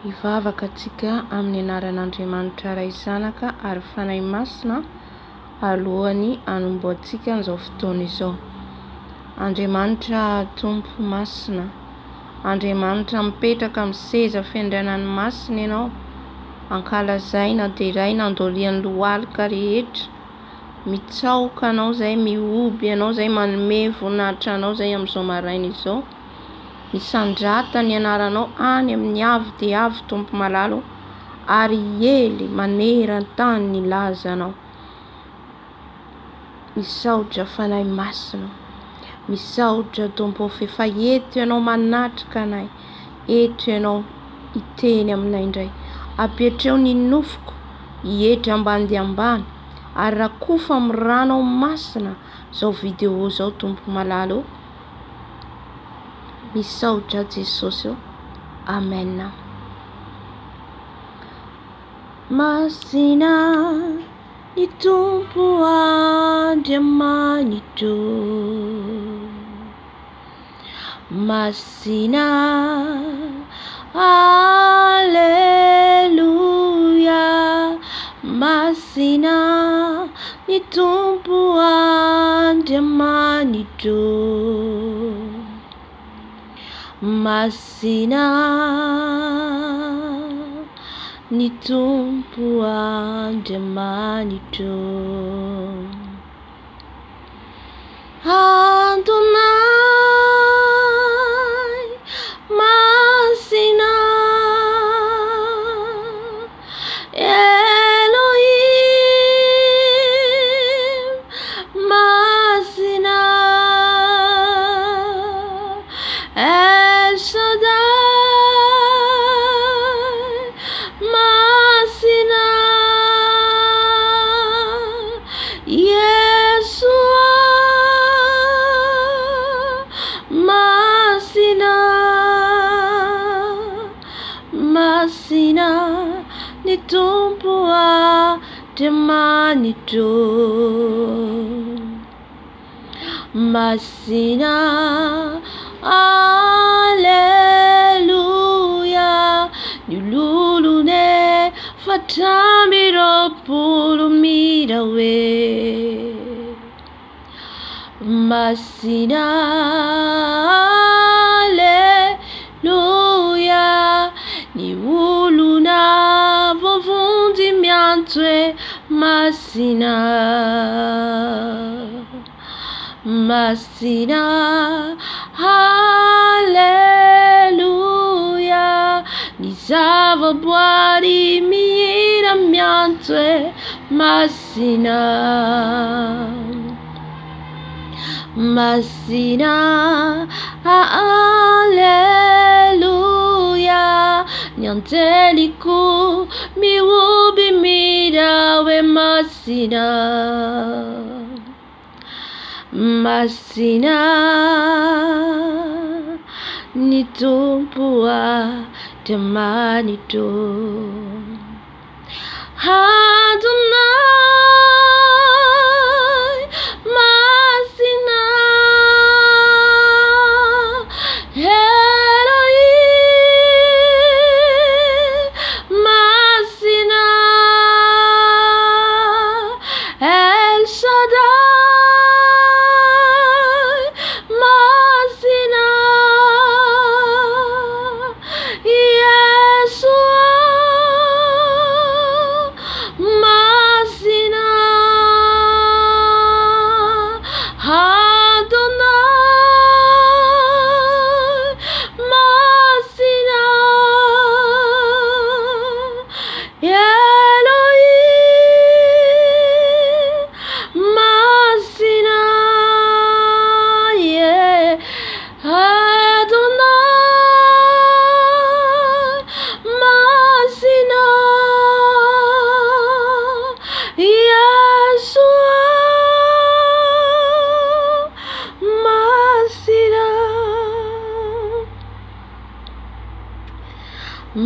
Hivavaka antsika amin'ny anaran'Andriamanitra Ray Zanaka ary Fanahy Masina alohan'ny hanomboantsika an'izao fotoana izao. Andriamanitra Tompo Masina, Andriamanitra mipetraka amin'ny seza fiandrianan'ny masina ianao, ankalazaina dia iray nandolian'ny lohalika rehetra, mitsaoka anao izay mioby ianao izay manome voninahitra anao izay amin'izao maraina izao. Misandrata ny anaranao any amin'ny avy dia avy Tompo malalo ary ely maneran-tany ny lazanao. Misaotra Fanahy Masina, misaotra Tompo fa eto ianao manatrika anay, eto ianao hiteny aminay indray. Apetreo ny nofoko hietry ambany dia ambany ary rakofa amin'ny rano ao masina izao vidéo izao Tompo malalo. Misaotra Jesosy. Amen. Masina ny Tompo Andriamanitro, masina, Alleluia, masina ny Tompo Andriamanitro, masina ny Tompo Andriamanitro. Adonai, masina, Elohim, masina, El Shaddai, masina, Yeshua, masina, masina ny Tompo Andriamanitro, masina, Alleluia, ny lolone fatrambiroapolo mira hoe, masina, Alleluia, ny olona voavonjy miantso hoe masina, masina, Alleluia, ny zavaboary mihira miantso hoe masina, masina, Alleluia, ny anjeliko mioby mira hoe masina, masina ny Tompo Andriamanitro. Adonai, masina, Elohim, masina, El Shaddai, masina, Yeshua, masina, Adonai, masina, Elohim, masina, yeah, Adonai, masina, Yeshua, masina,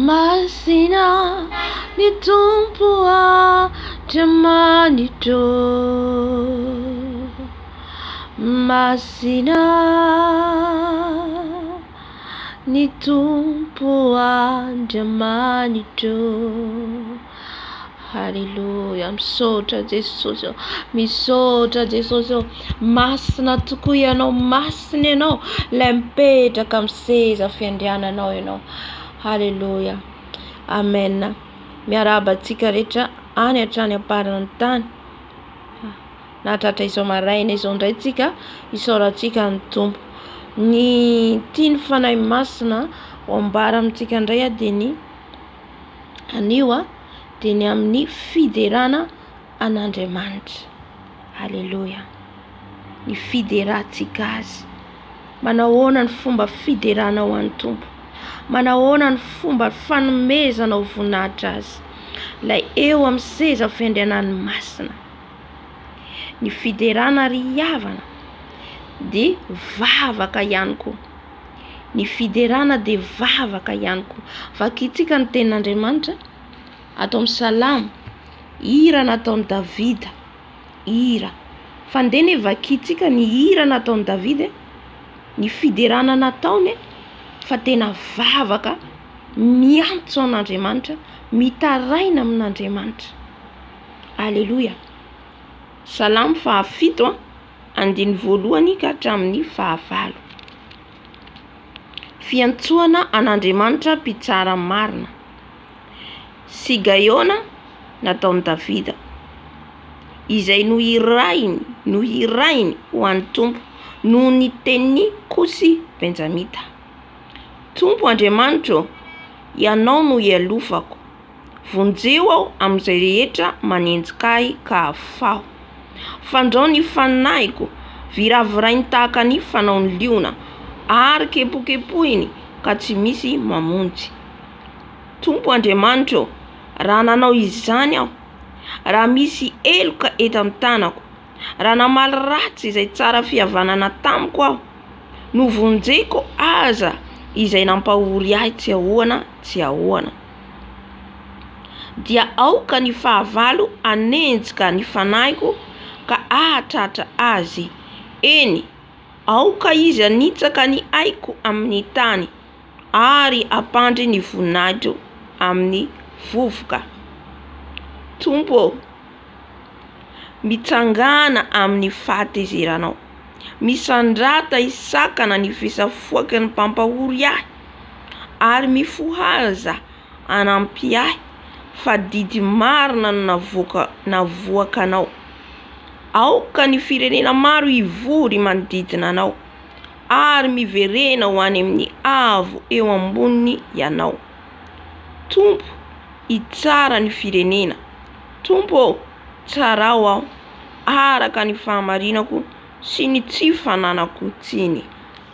masina ny Tompo Andriamanitro, masina ny Tompo Tompo Andriamanitro. Haleluya. Misaotra Jesosy, misaotra Jesosy. Masina tokoa ianao, masina ianao, ilay mipetraka amin'ny seza fiandriananao ianao. Haleluya. Amen. Miarahaba antsika rehetra any hatrany am-paran'ny tany. Nahatratra izao maraina izao indray tsika isaorantsika ny Tompo. Ny tiany fanahy masina ho ambara amintsika indray dia ny anio dia ny amin'ny fiderana an'Andriamanitra. Haleluya. Ny fiderantsika azy. Manahoana ny fomba fiderana ho an'ny Tompo? Manahoana ny fomba fanomezana ho voninahitra azy? Ilay eo amin'ny seza fiandrianan'ny masina. Ny fiderana ry havana dia vavaka ihany koa. Ny fiderana dia vavaka ihany koa. Vakitsika ny tenin'Andriamanitra atao amin'ny Salamo, hira nataon'i Davida, hira. Fandeny vakitsika ny hira nataon'i Davida, ny fiderana nataony fa tena vavaka, miantso an'Andriamanitra, mitaraina amin'Andriamanitra. Aleluya. Salamo 7 1 ka hatramin'ny 9. Fiantsoana an'Andriamanitra mpitsara marina. Sigaiona nataon'i Davida, izay nohirainy ho an'ny Tompo noho ny teniny Kosy Benjamita. Tompo Andriamanitra, ianao no ialofako, vonjeo aho amin'izay rehetra manenjika ahy ka afaho. Fandrao ny fanahiko, viravirainy tahaka ny fanaon'ny liona, ary kepokepohiny ka tsy misy mamonjy. Tompo Andriamanitra, raha nanao izany aho, raha misy eloka eto amin'ny tanako, raha namaly ratsy izay tsara fihavanana tamiko aho, no vonjeko aza izay nampahory ahy tsy ahoana. Dia aoka ny fahavalo anenjika ny fanahiko ka ahatratra azy. Eny, aoka izy anitsaka ny aiko amin'ny tany, ary apandry ny voninahitro amin'ny vovoka. Tompo, mitsangana amin'ny fahatezeranao, misandrata isakana ny fisafoaka ny mpampahory ahy, ary mifohaza anampy ahy, fa didy marina no navoakanao. Aoka ny firenena maro ivory manodidina anao, ary miverena ho any amin'ny avo eo amboniny ianao. Tompo, itsara ny firenena. Tompo, tsarao aho, araka ny fahamarinako sy ny tsy fananako tsiny.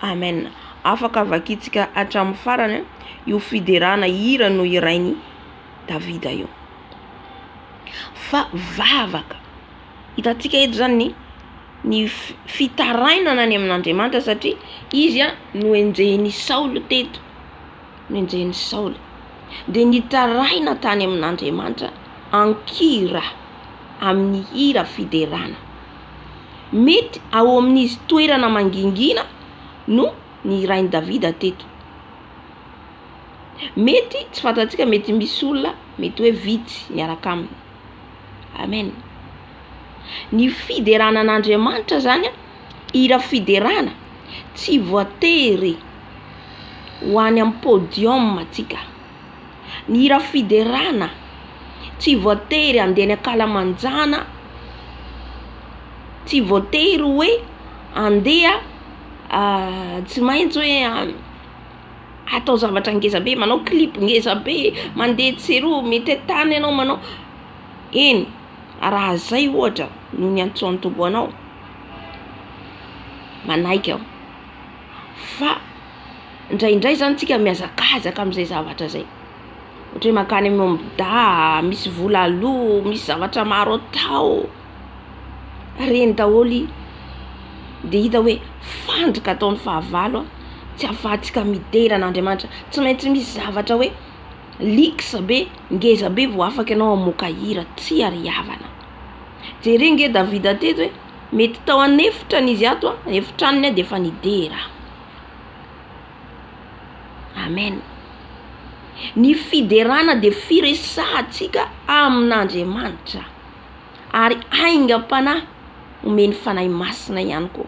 Amen. Afaka vakitsika hatramin'ny farany io fiderana hira no irainy Davida io. Fa vavaka. Hitantsika eto zany ny fitarainana any amin'Andriamanitra, satria izy no enjehiny Saoly teto. Noenjehiny Saoly. Dia nitaraina tany amin'Andriamanitra ankira amin'ny hira fiderana. Mety ao amin'izy toerana mangingina no nirainy Davida teto. Mety tsy fantatsika, mety misy olona mety hoe vitsy niaraka aminy. Amen. Ny fiderana an'Andriamanitra zany, hira fiderana, tsy voatery ho any amin'ny podium atsika. Ny hira fiderana tsy voatery andeha ankalamanjana, tsy voatery hoe andeha tsy maintsy hoe atao zavatra ngeza be, manao clip ngeza be, mandeha tsero, mety tany ianao manao. Eny, raha zay ohatra no niantsoan'ny Tompo anao, manaika aho. Fa indraindray zany tsika miazakazaka amin'izay zavatra zay. Ohatra hoe makany amin'ny ombida, misy vola aloha, misy zavatra maro atao. Reny daholy dia hita hoe fandrika ataon'ny fahavalo, tsy ahafahantsika miderana Andriamanitra. Tsy maintsy misy zavatra hoe liksa be, ngeza be vao afaka ianao hamoaka hira, tsy ary havana. Jerenge Davida teto hoe mety tao anefitrany izy ato, efitraniny dia efa nidera. Amen. Ny fiderana de firesahantsika amin'Andriamanitra, ary aingam-panahy omeny fanahy masina ihany koa.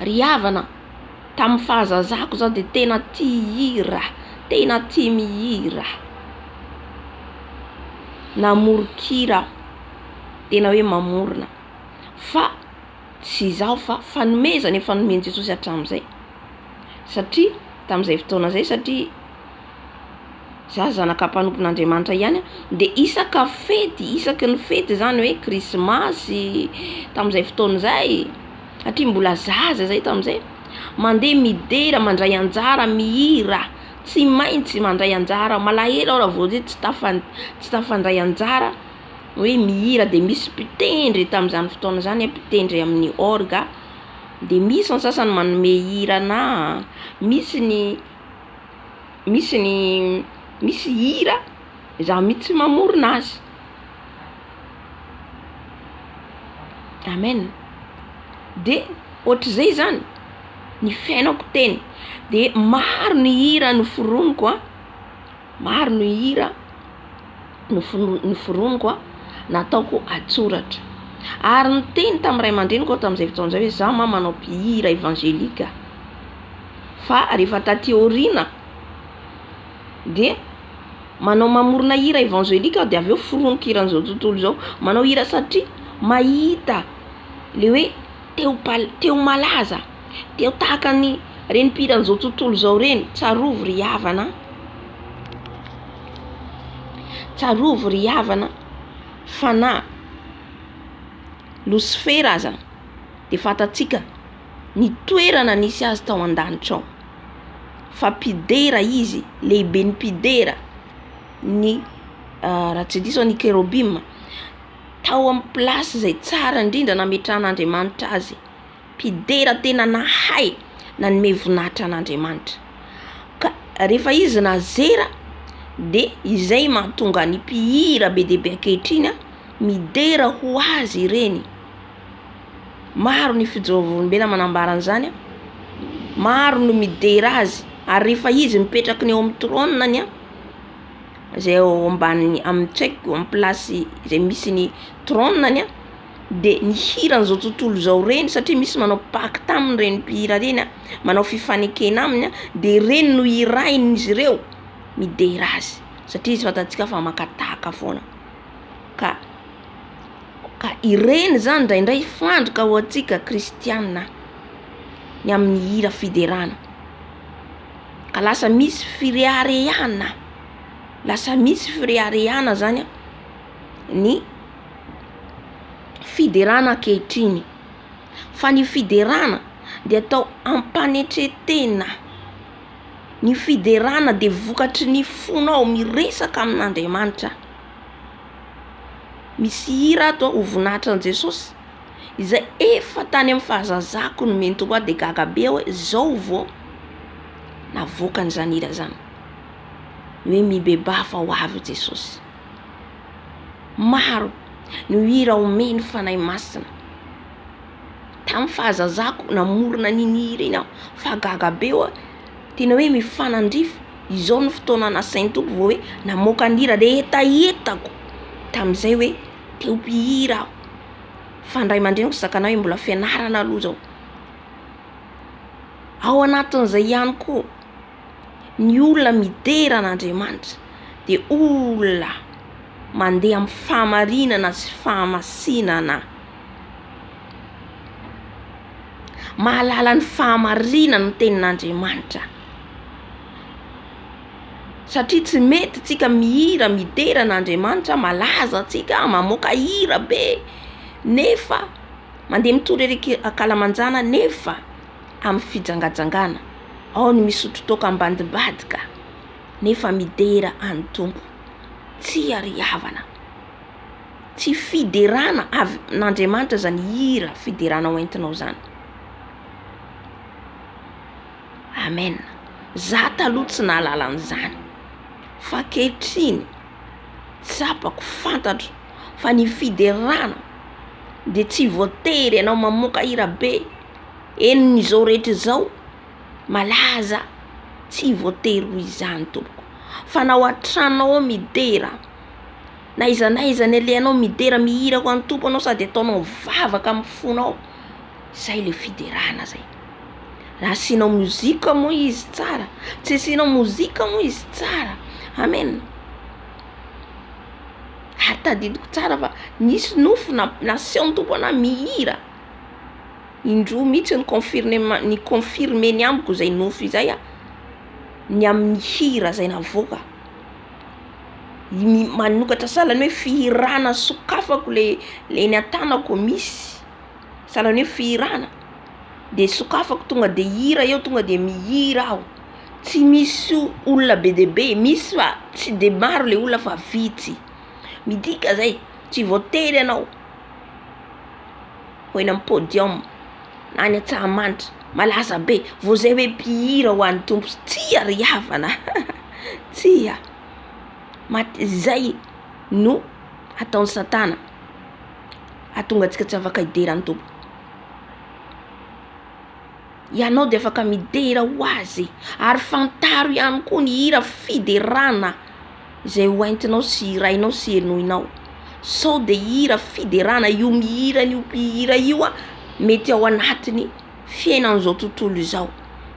Ry havana, tamin'ny fahazazako zao de tena tia hira, tena tia mihira, namorokira, tena hoe mamorona. Fa tsy zaho fa fanomezana efa nomeny Jesosy hatramin'izay. Satria tamin'izay fotoana zay, satria za zanaka mpanompon'Andriamanitra ihany, de isaka ny fety zany hoe krismasy tamin'izay fotoana zay, satria mbola zaza zay tamin'izay, mandeha midera, mandray anjara, mihira, tsy maintsy mandray anjara, malahelo raha vao hoe tsy tafandray anjara, hoe mihira. De misy mpitendry tamin'izany fotoana zany, mpitendry amin'ny orga, de misy ny sasany manome hirana, misy hira za mitsy mamorona azy. Amen. De ohatr'izay zany ny fiainako teny, de maro ny hira noforoniko, maro ny hira noforoniko nataoko atsoratra. Ary ny teny tamin'ny ray aman-dreniko tamin'izay fotoana zay hoe za manao mpihira evangelika. Fa rehefa taty aoriana de manao mamorona hira evangelika, de aveo foroniko hiran'izao tontolo zao, manao hira satria mahita le hoe teo malaza, teo tahaka ny reny mpiran'izao tontolo zao reny. Tsarovo ry havana, tsarovo ry havana, fana Lucifera aza de fatatsika ny toerana nisy azy tao an-danitra ao, fa mpidera izy, lehibe ny mpidera, ny raha tsy diso ny kérubim, tao amin'ny plasy zay tsara indrindra nametran'Andriamanitra azy, mpidera tena nahay nanome voninahitra an'Andriamanitra. Ka rehefa izy nazera, de izay mahatonga ny mpihira be dehibe ankehitriny midera ho azy ireny. Maro ny fijerovolombelona manambara an'izany, maro no midera azy, ary rehefa izy mipetraka ny eo amin'ny trônany zay eo ambany amin'ny tsaiko amin'ny plasy zay misy ny trônany, de ny hiran'izao tontolo zao reny, satria misy manao pacte aminy reny mpihira reny, manao fifanekena aminy, de reny no irain'izy ireo midera azy, satria izy fatatsika fa makatahaka foana. Ka ireny zany indraindray fandroka ho antsika kristiana ny amin'ny hira fiderana. Ka lasa misy fireharehana, zany ny fiderana ankehitriny. Fa ny fiderana de atao ampanetretena. Ny fiderana de vokatry ny fonao miresaka amin'Andriamanitra. Misy hira ato ho voninahitra an' Jesosy, izay efa tany amin'ny fahazazako no mento koa, de gaga be hoe zao vao navoaka an'izany hira zany, hoe mibeba fa ho avy Jesosy. Maro ny hira omeny fanahy masina. Tamin'ny fahazazako namorona n'iny hira iny aho, fa gaga be hoe tena hoe mifanandrifa. Izao ny fotoana nasain'ny Tompo vao hoe namoaka ny hira, de etaetako tamin'izay hoe teo mpihira aho. Fa ndray aman-dreniko zakana hoe mbola fianarana aloha zao. Ao anatin'izay ihany koa ny olona midera an'Andriamanitra de olona mandeha amin'ny fahamarinana sy fahamasinana, mahalala ny fahamarinana ny tenin'Andriamanitra. Satria tsy mety tsika mihira midera an'Andriamanitra, malaza tsika, mamoaka hira be, nefa mandeha mitorery akalamanjana, nefa amin'ny fijangajangana, ao ny misotro toaka ambadibadika, nefa midera an'ny Tompo. Tsy ary havana, tsy fiderana avy n'Andriamanitra zany hira fiderana hoentinao zany. Amen. Za taloha tsy nahalala an'izany, fa kehitriny tsapako fantatro fa ny fiderana de tsy voatery ianao mamoaka hira be. Eniny izao rehetra izao malaza tsy voatery ho izany tompoko, fa nao atranao ao midera, na izanaiza ny alehanao midera mihira ho an'ny tompo anao sady ataonao vavaka amin'ny fonao, zay le fiderana zay. Raha asianao mozika moa izy tsara, tsy asianao mozika moa izy tsara, amen. Tadidiko tsara fa nisy nofo nasehon'ny tompo anahy mihira, indroa mihitsy ny confirme ny amiko zay nofo izay ny amin'ny hira zay navoaka. Manokatra salany hoe fihirana sokafako le ny atanako misy, salany hoe fihirana de sokafako tonga de hira eo, tonga de mihira aho. Tsy misy olona be de be, misy fa tsy de maro le olona fa vitsy. Midika zay, tsy voatery anao ho eny amin'ny podium na any Antsahamanitra malaza be vao zay hoe mpihira ho an'ny tompo, tsy ary havana. Tsy zay no ataon'ny Satana atonga antsika tsy afaka hideran'ny tompo. Ianao de afaka midera ho azy, ary fantaro ihany koa ny hira fiderana zay hoentinao sy irainao sy enoinao. Sao de hira fiderana io mihira io mpihira io mety ao anatiny fiainan'izao tontolo izao.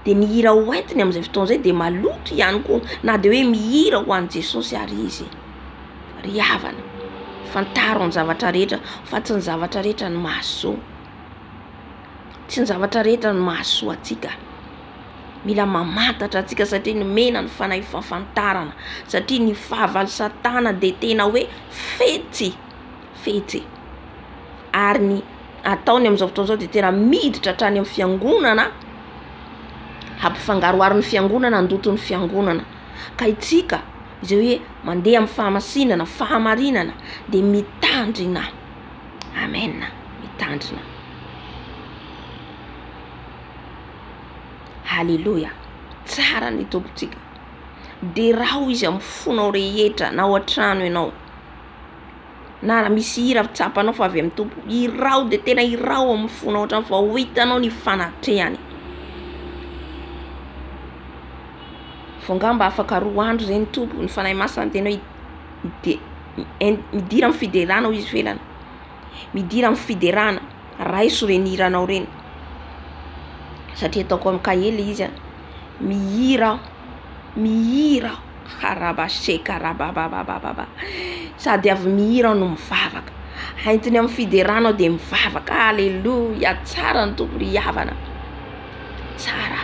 De ny hira hoentiny amin'izay fotoana zay de maloto ihany koa, na de hoe mihira ho an'i Jesosy ary izy. Ry havana, fantaro ny zavatra rehetra, fa tsy ny zavatra rehetra ny mahasoa. Tsy ny zavatra rehetra ny mahasoa atsika. Mila mamantatra atsika satria ny mena ny fanahy fahafantarana, satria ny fahavalo Satana de tena hoe fetsy. Ary ny ataony amin'izao fotoana zao de tena miditra hatrany amin'ny fiangonana, hampifangaroaro ny fiangonana, handoto ny fiangonana. Ka itsika izay hoe mandeha amin'ny fahamasinana, fahamarinana de mitandrina. Amen, mitandrina. Halleluja, tsara ny tompontsika. De raha izy amin'ny fonao rehetra na ao an-trano ianao, na raha misy hira tsapanao fa avy amin'ny tompo, irao de tena irao amin'ny fonao an-trano fa ho hitanao ny fanatrehany. Fongamba afaka 2 andro zay ny tompo, ny fanahy masina tena hoe midira amin'ny fiderana ho izy velana, midira amin'ny fiderana, raiso reniranao reny. Satria ataoko amin'ny kahele izy mihira karabaseka rabababababa, sady avy mihira no mivavaka, haintiny amin'ny fiderana de mivavaka. Halleluja, tsara ny tompo ry havana, tsara.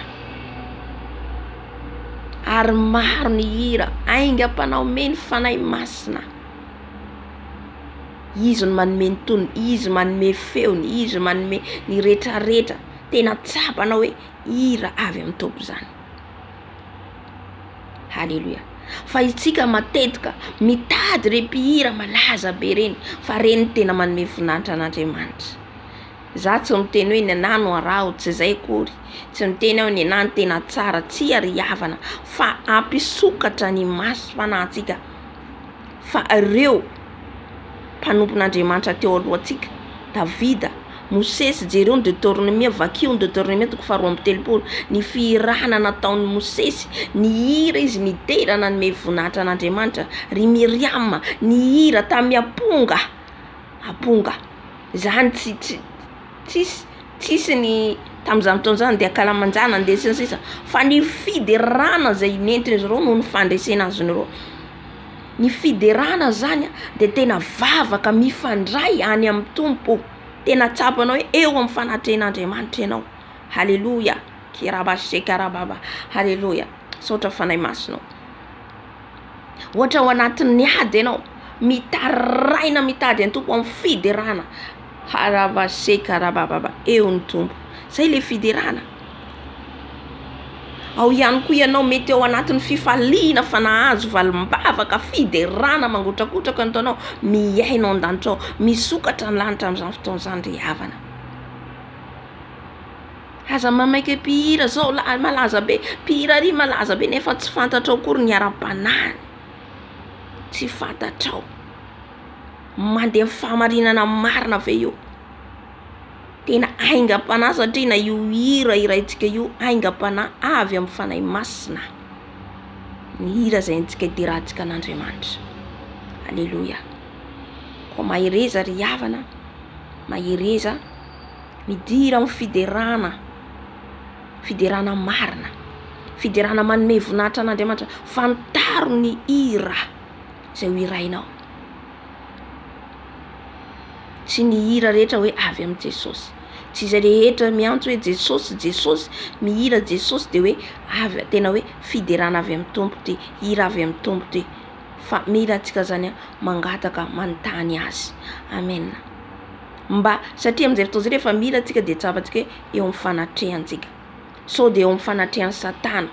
Ary maro ny hira aingam-panao meny fanahy masina. Izy no manome ny tonony, izy manome feony, izy manome ny rehetrarehetra. Tena tsapanao hoe hira avy amin'ny tompo zany. Halleluja. Fa itsika matetika mitady re mpihira malaza be reny, fa reny tena manome voninahitra an'Andriamanitra. Za tsy miteny hoe ny anano arao, tsy zay akory. Tsy miteny hoe ny anano tena tsara, tsy ary havana, fa ampisokatra ny maso fanahintsika fa ireo mpanompon'Andriamanitra teo alohantsika, Davida, Mosesy, jereo ny Deutéronomia, vakio ny Deutéronomia 2:30, ny fihirana nataon'ny Mosesy, ny hira izy midera nanome voninahitra an'Andriamanitra. Ry Miriam, ny hira tamin'ny aponga, zany tsisy ny tamin'izany fotoana zany de akalamanjana andesina sisa, fa ny fiderana zay nentiny zareo no ny fandresena azy nareo. Ny fiderana zany de tena vavaka mifandray any amin'ny tompo, tena tsapanao hoe eo amin'ny fanatrehan'Andriamanitra ianao. Halleluja, kirabashekarababa, halleluja. Saotra fanahy masinao. Ohatra ao anatin'ny ady ianao, mitaraina mitady ny tompo amin'ny fiderana, harabashekarababa, eo ny tompo. Zay le fiderana. Ao ihany koa ianao mety ao anatin'ny fifaliana fa nahazo valim-bavaka, fiderana mangotrakotraka ny taonao, miainao an-danitra ao, misokatra ny lanitra amin'izany fotoana zany ry havana. Aza mamaika mpihira zao malaza be, mpihira ry malaza be nefa tsy fantatrao akory ny ara-panahiny, tsy fantatrao. Mandeha fahamarinana marina ve io? Tena aingam-panahy satria na io hira iraintsika io aingam-panahy avy amin'ny fanahy masina. ny hira zay antsika idirahantsika an'Andriamanitra. Alleluia. Koa mahireza ry havana, mahireza midira amin'ny fiderana marina, fiderana manome voninahitra an'Andriamanitra, fantaro ny hira zay ho irainao. Tsy ny hira rehetra hoe avy amin'ny Jesosy. Tsy izay rehetra miantso hoe Jesosy mihira Jesosy de hoe avy tena hoe fiderana avy amin'ny Tompo ty, hira avy amin'ny Tompo ty. Fa mila antsika zany mangataka manontany azy. Amen. Satria amin'izay fotoana zay rehefa mila antsika de tsapantsika eo amin'ny fanatrehantsika. So de eo amin'ny fanatrehan'ny Satana.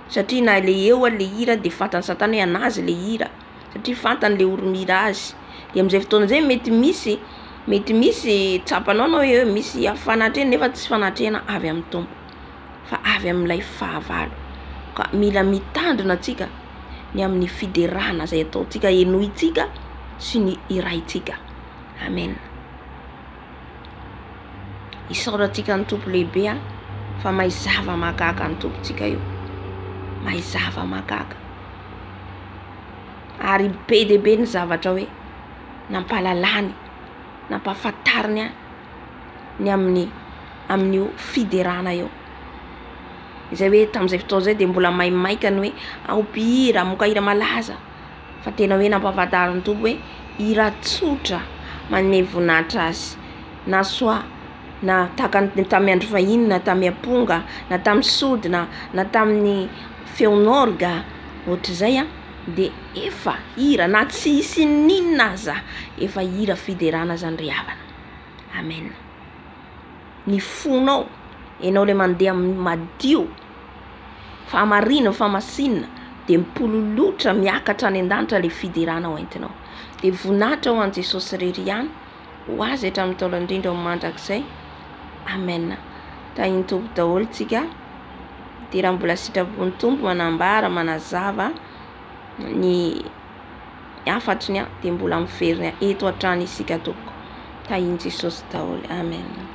Satria na le eo le hira de fantany Satana hoe anazy le hira. Satria fantany le oro-mira azy. De amin'izay fotoana zay mety misy tsapanao na hoe misy fanatrehana nefa tsy fanatrehana avy amin'ny Tompo, fa avy amin'ilay fahavalo. Ka mila mitandrina antsika ny amin'ny fiderana zay ataontsika enointsika sy ny iraintsika. Amen. Isaorantsika ny Tompo lehibe fa maizava mahagaga ny Tompontsika io. Maizava mahagaga. Ary be de be ny zavatra hoe nampalalany, nampahafantariny ny amin'io fiderana io. Izay hoe tamin'izay fotoana zay de mbola maimaika ny hoe ampihira, amoka hira malaza. Fa tena hoe nampahafantariny Tompo hoe hira tsotra manome voninahitra azy. Na soa na tamin'ny andro fahiny, na tamin'ny amponga, na tamin'ny sodina, na tamin'ny feon'orga, ohatr'izay de efa hira na tsy hisy ninona aza, efa hira fiderana zany ry havana. Amen. Ny fonao, enao le mandeha madio, famarina, famasinina, de mipololotra miakatra any an-danitra le fiderana ho entinao. De voninahitra ho an' Jesosy rery ihany, ho azy hatramin'ny taona indrindra ho mandrakizay. Amen. Tahiny Tompo daholo tsika. De raha mbola sitrapon'ny Tompo manambara, manazava ny afatriny de mbola miverina eto hatrany isika tompoko. Tahiny Jesosy daholo. Amen.